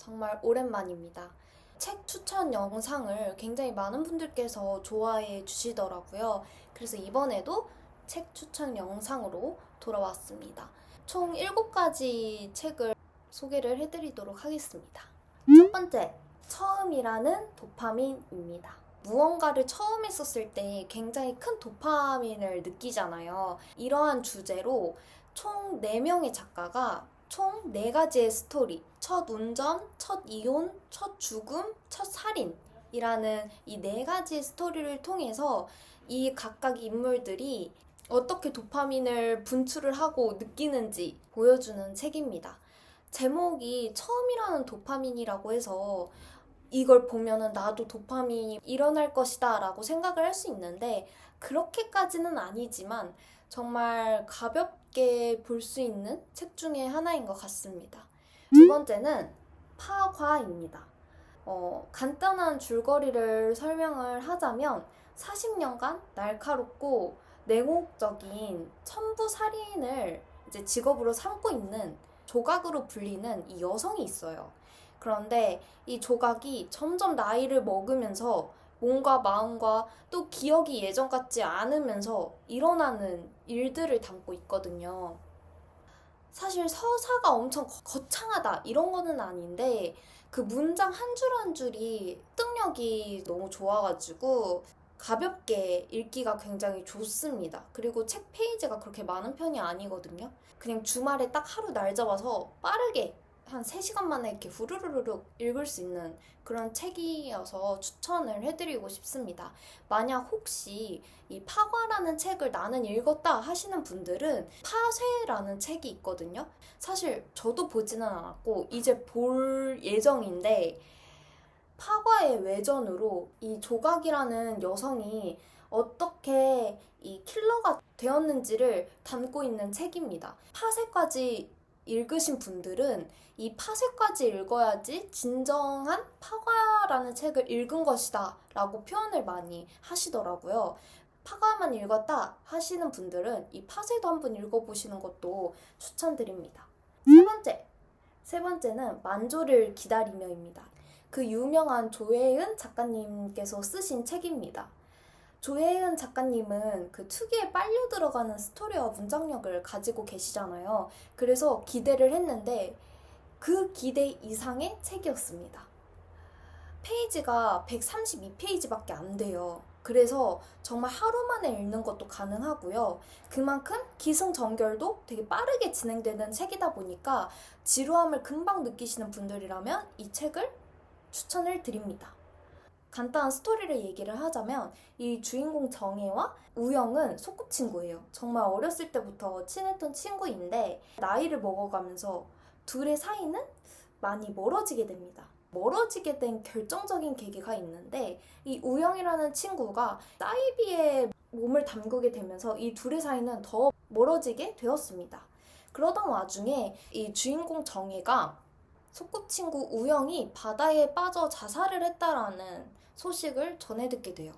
정말 오랜만입니다. 책 추천 영상을 굉장히 많은 분들께서 좋아해 주시더라고요. 그래서 이번에도 책 추천 영상으로 돌아왔습니다. 총 7가지 책을 소개를 해드리도록 하겠습니다. 첫 번째, 처음이라는 도파민입니다. 무언가를 처음 했었을 때 굉장히 큰 도파민을 느끼잖아요. 이러한 주제로 총 4명의 작가가 총 4가지의 스토리, 첫 운전, 첫 이혼, 첫 죽음, 첫 살인이라는 이 4가지의 스토리를 통해서 이 각각 인물들이 어떻게 도파민을 분출을 하고 느끼는지 보여주는 책입니다. 제목이 처음이라는 도파민이라고 해서 이걸 보면은 나도 도파민이 일어날 것이다 라고 생각을 할 수 있는데 그렇게까지는 아니지만 정말 가볍게 볼 수 있는 책 중에 하나인 것 같습니다. 두 번째는 파과입니다. 간단한 줄거리를 설명을 하자면 40년간 날카롭고 냉혹적인 천부 살인을 이제 직업으로 삼고 있는 조각으로 불리는 이 여성이 있어요. 그런데 이 조각이 점점 나이를 먹으면서 몸과 마음과 또 기억이 예전 같지 않으면서 일어나는 일들을 담고 있거든요. 사실 서사가 엄청 거창하다 이런 거는 아닌데 그 문장 한 줄 한 줄이 습득력이 너무 좋아가지고 가볍게 읽기가 굉장히 좋습니다. 그리고 책 페이지가 그렇게 많은 편이 아니거든요. 그냥 주말에 딱 하루 날 잡아서 빠르게 한 3시간 만에 이렇게 후루루룩 읽을 수 있는 그런 책이어서 추천을 해드리고 싶습니다. 만약 혹시 이 파과라는 책을 나는 읽었다 하시는 분들은 파쇄라는 책이 있거든요. 사실 저도 보지는 않았고 이제 볼 예정인데 파과의 외전으로 이 조각이라는 여성이 어떻게 이 킬러가 되었는지를 담고 있는 책입니다. 파쇄까지 읽으신 분들은 이 파쇄까지 읽어야지 진정한 파과라는 책을 읽은 것이다 라고 표현을 많이 하시더라고요. 파과만 읽었다 하시는 분들은 이 파쇄도 한번 읽어보시는 것도 추천드립니다. 세 번째는 만조를 기다리며입니다. 그 유명한 조혜은 작가님께서 쓰신 책입니다. 조혜은 작가님은 그 특유의 빨려 들어가는 스토리와 문장력을 가지고 계시잖아요. 그래서 기대를 했는데 그 기대 이상의 책이었습니다. 페이지가 132페이지밖에 안 돼요. 그래서 정말 하루 만에 읽는 것도 가능하고요. 그만큼 기승전결도 되게 빠르게 진행되는 책이다 보니까 지루함을 금방 느끼시는 분들이라면 이 책을 추천을 드립니다. 간단한 스토리를 얘기를 하자면 이 주인공 정혜와 우영은 소꿉친구예요. 정말 어렸을 때부터 친했던 친구인데 나이를 먹어가면서 둘의 사이는 많이 멀어지게 됩니다. 멀어지게 된 결정적인 계기가 있는데 이 우영이라는 친구가 사이비에 몸을 담그게 되면서 이 둘의 사이는 더 멀어지게 되었습니다. 그러던 와중에 이 주인공 정혜가 소꿉친구 우영이 바다에 빠져 자살을 했다라는 소식을 전해 듣게 돼요.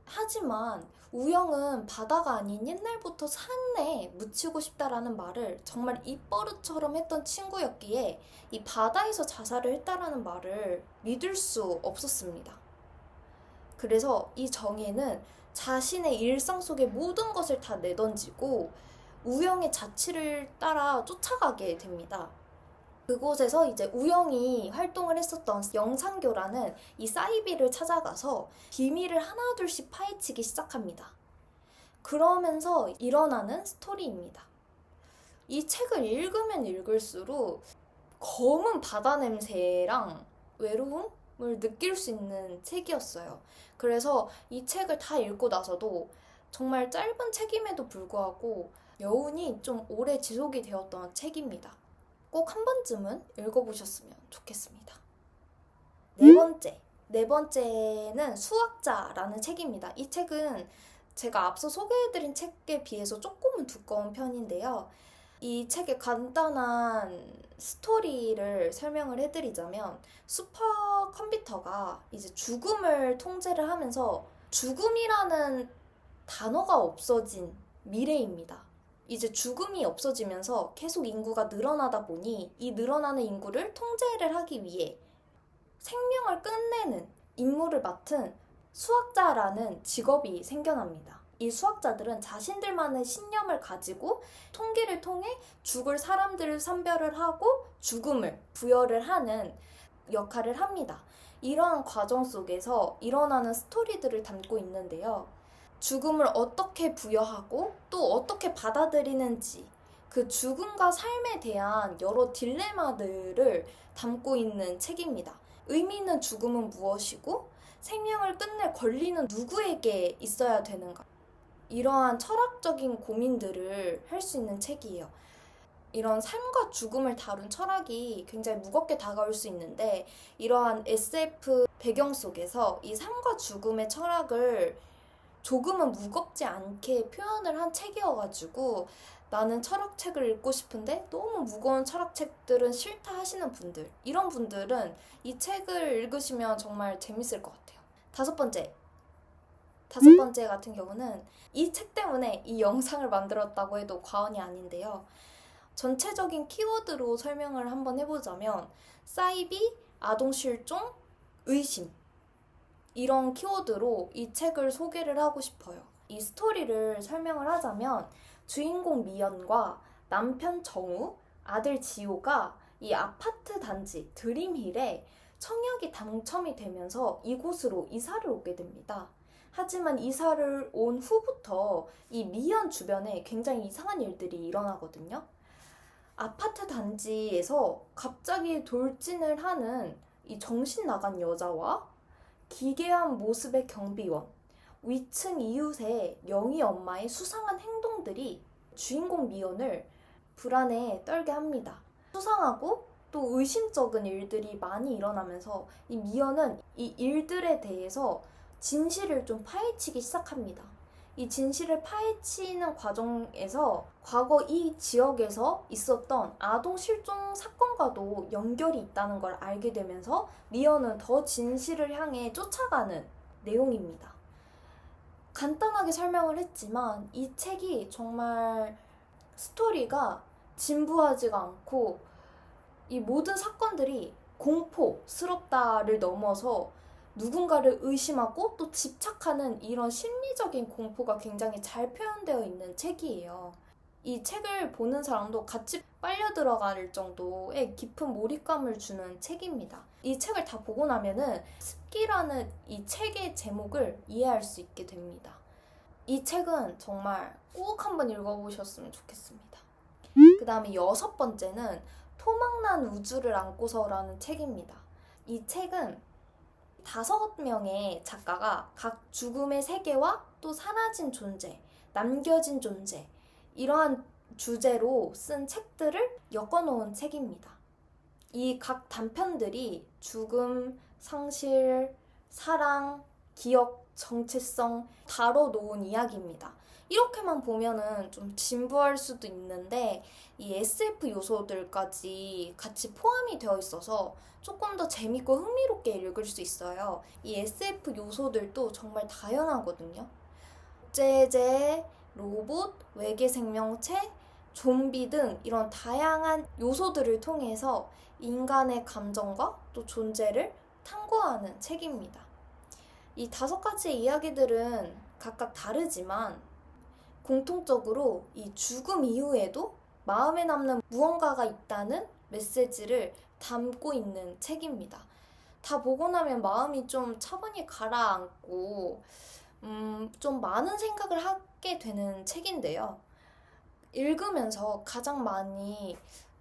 하지만 우영은 바다가 아닌 옛날부터 산에 묻히고 싶다라는 말을 정말 입버릇처럼 했던 친구였기에 이 바다에서 자살을 했다라는 말을 믿을 수 없었습니다. 그래서 이 정혜는 자신의 일상 속의 모든 것을 다 내던지고 우영의 자취를 따라 쫓아가게 됩니다. 그곳에서 이제 우영이 활동을 했었던 영상교라는 이 사이비를 찾아가서 비밀을 하나둘씩 파헤치기 시작합니다. 그러면서 일어나는 스토리입니다. 이 책을 읽으면 읽을수록 검은 바다 냄새랑 외로움을 느낄 수 있는 책이었어요. 그래서 이 책을 다 읽고 나서도 정말 짧은 책임에도 불구하고 여운이 좀 오래 지속이 되었던 책입니다. 꼭 한 번쯤은 읽어보셨으면 좋겠습니다. 네 번째는 수학자라는 책입니다. 이 책은 제가 앞서 소개해드린 책에 비해서 조금은 두꺼운 편인데요. 이 책의 간단한 스토리를 설명을 해드리자면 슈퍼컴퓨터가 이제 죽음을 통제를 하면서 죽음이라는 단어가 없어진 미래입니다. 이제 죽음이 없어지면서 계속 인구가 늘어나다 보니 이 늘어나는 인구를 통제를 하기 위해 생명을 끝내는 임무를 맡은 수학자라는 직업이 생겨납니다. 이 수학자들은 자신들만의 신념을 가지고 통계를 통해 죽을 사람들을 선별을 하고 죽음을 부여를 하는 역할을 합니다. 이러한 과정 속에서 일어나는 스토리들을 담고 있는데요. 죽음을 어떻게 부여하고 또 어떻게 받아들이는지, 그 죽음과 삶에 대한 여러 딜레마들을 담고 있는 책입니다. 의미 있는 죽음은 무엇이고 생명을 끝낼 권리는 누구에게 있어야 되는가? 이러한 철학적인 고민들을 할 수 있는 책이에요. 이런 삶과 죽음을 다룬 철학이 굉장히 무겁게 다가올 수 있는데, 이러한 SF 배경 속에서 이 삶과 죽음의 철학을 조금은 무겁지 않게 표현을 한 책이어가지고, 나는 철학책을 읽고 싶은데 너무 무거운 철학책들은 싫다 하시는 분들, 이런 분들은 이 책을 읽으시면 정말 재밌을 것 같아요. 다섯 번째 같은 경우는 이 책 때문에 이 영상을 만들었다고 해도 과언이 아닌데요. 전체적인 키워드로 설명을 한번 해보자면 사이비, 아동실종, 의심, 이런 키워드로 이 책을 소개를 하고 싶어요. 이 스토리를 설명을 하자면 주인공 미연과 남편 정우, 아들 지호가 이 아파트 단지 드림힐에 청약이 당첨이 되면서 이곳으로 이사를 오게 됩니다. 하지만 이사를 온 후부터 이 미연 주변에 굉장히 이상한 일들이 일어나거든요. 아파트 단지에서 갑자기 돌진을 하는 이 정신 나간 여자와 기괴한 모습의 경비원, 위층 이웃의 영희 엄마의 수상한 행동들이 주인공 미연을 불안에 떨게 합니다. 수상하고 또 의심쩍은 일들이 많이 일어나면서 이 미연은 이 일들에 대해서 진실을 좀 파헤치기 시작합니다. 이 진실을 파헤치는 과정에서 과거 이 지역에서 있었던 아동 실종 사건과도 연결이 있다는 걸 알게 되면서 미연은 더 진실을 향해 쫓아가는 내용입니다. 간단하게 설명을 했지만 이 책이 정말 스토리가 진부하지가 않고 이 모든 사건들이 공포스럽다를 넘어서 누군가를 의심하고 또 집착하는 이런 심리적인 공포가 굉장히 잘 표현되어 있는 책이에요. 이 책을 보는 사람도 같이 빨려 들어갈 정도의 깊은 몰입감을 주는 책입니다. 이 책을 다 보고 나면은 습기라는 이 책의 제목을 이해할 수 있게 됩니다. 이 책은 정말 꼭 한번 읽어보셨으면 좋겠습니다. 그 다음에 여섯 번째는 토막난 우주를 안고서라는 책입니다. 이 책은 5명의 작가가 각 죽음의 세계와 또 사라진 존재, 남겨진 존재, 이러한 주제로 쓴 책들을 엮어놓은 책입니다. 이 각 단편들이 죽음, 상실, 사랑, 기억, 정체성 다뤄놓은 이야기입니다. 이렇게만 보면은 좀 진부할 수도 있는데 이 SF 요소들까지 같이 포함이 되어 있어서 조금 더 재밌고 흥미롭게 읽을 수 있어요. 이 SF 요소들도 정말 다양하거든요. 복제제, 로봇, 외계 생명체, 좀비 등 이런 다양한 요소들을 통해서 인간의 감정과 또 존재를 탐구하는 책입니다. 이 5가지의 이야기들은 각각 다르지만 공통적으로 이 죽음 이후에도 마음에 남는 무언가가 있다는 메시지를 담고 있는 책입니다. 다 보고 나면 마음이 좀 차분히 가라앉고 좀 많은 생각을 하게 되는 책인데요. 읽으면서 가장 많이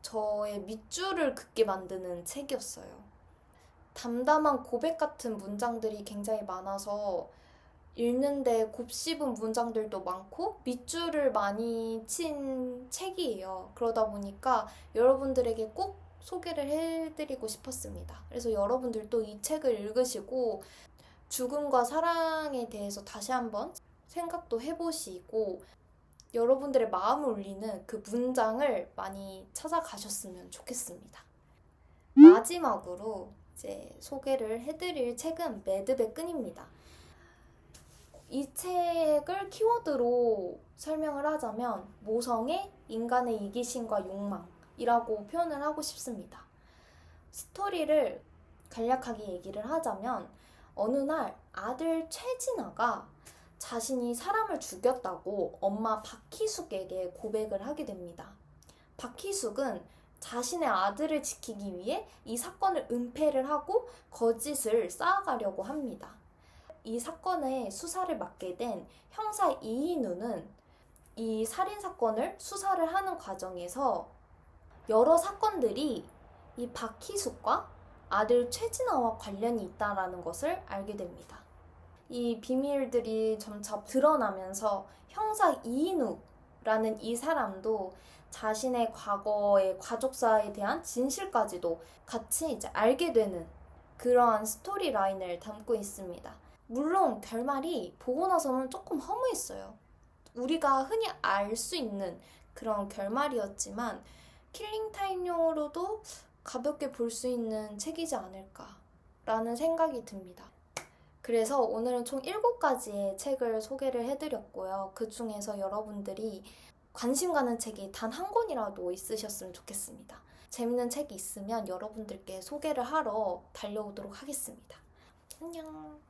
저의 밑줄을 긋게 만드는 책이었어요. 담담한 고백 같은 문장들이 굉장히 많아서 읽는데 곱씹은 문장들도 많고 밑줄을 많이 친 책이에요. 그러다 보니까 여러분들에게 꼭 소개를 해드리고 싶었습니다. 그래서 여러분들도 이 책을 읽으시고 죽음과 사랑에 대해서 다시 한번 생각도 해보시고 여러분들의 마음을 울리는 그 문장을 많이 찾아가셨으면 좋겠습니다. 마지막으로 이제 소개를 해드릴 책은 매듭의 끈입니다. 이 책을 키워드로 설명을 하자면 모성애, 인간의 이기심과 욕망이라고 표현을 하고 싶습니다. 스토리를 간략하게 얘기를 하자면 어느 날 아들 최진아가 자신이 사람을 죽였다고 엄마 박희숙에게 고백을 하게 됩니다. 박희숙은 자신의 아들을 지키기 위해 이 사건을 은폐를 하고 거짓을 쌓아가려고 합니다. 이 사건의 수사를 맡게 된 형사 이인우는 이 살인사건을 수사를 하는 과정에서 여러 사건들이 이 박희숙과 아들 최진아와 관련이 있다는 것을 알게 됩니다. 이 비밀들이 점차 드러나면서 형사 이인우라는 이 사람도 자신의 과거의 가족사에 대한 진실까지도 같이 이제 알게 되는 그러한 스토리 라인을 담고 있습니다. 물론 결말이 보고 나서는 조금 허무했어요. 우리가 흔히 알 수 있는 그런 결말이었지만 킬링타임용으로도 가볍게 볼 수 있는 책이지 않을까라는 생각이 듭니다. 그래서 오늘은 총 7가지의 책을 소개를 해드렸고요. 그 중에서 여러분들이 관심 가는 책이 단 한 권이라도 있으셨으면 좋겠습니다. 재밌는 책이 있으면 여러분들께 소개를 하러 달려오도록 하겠습니다. 안녕.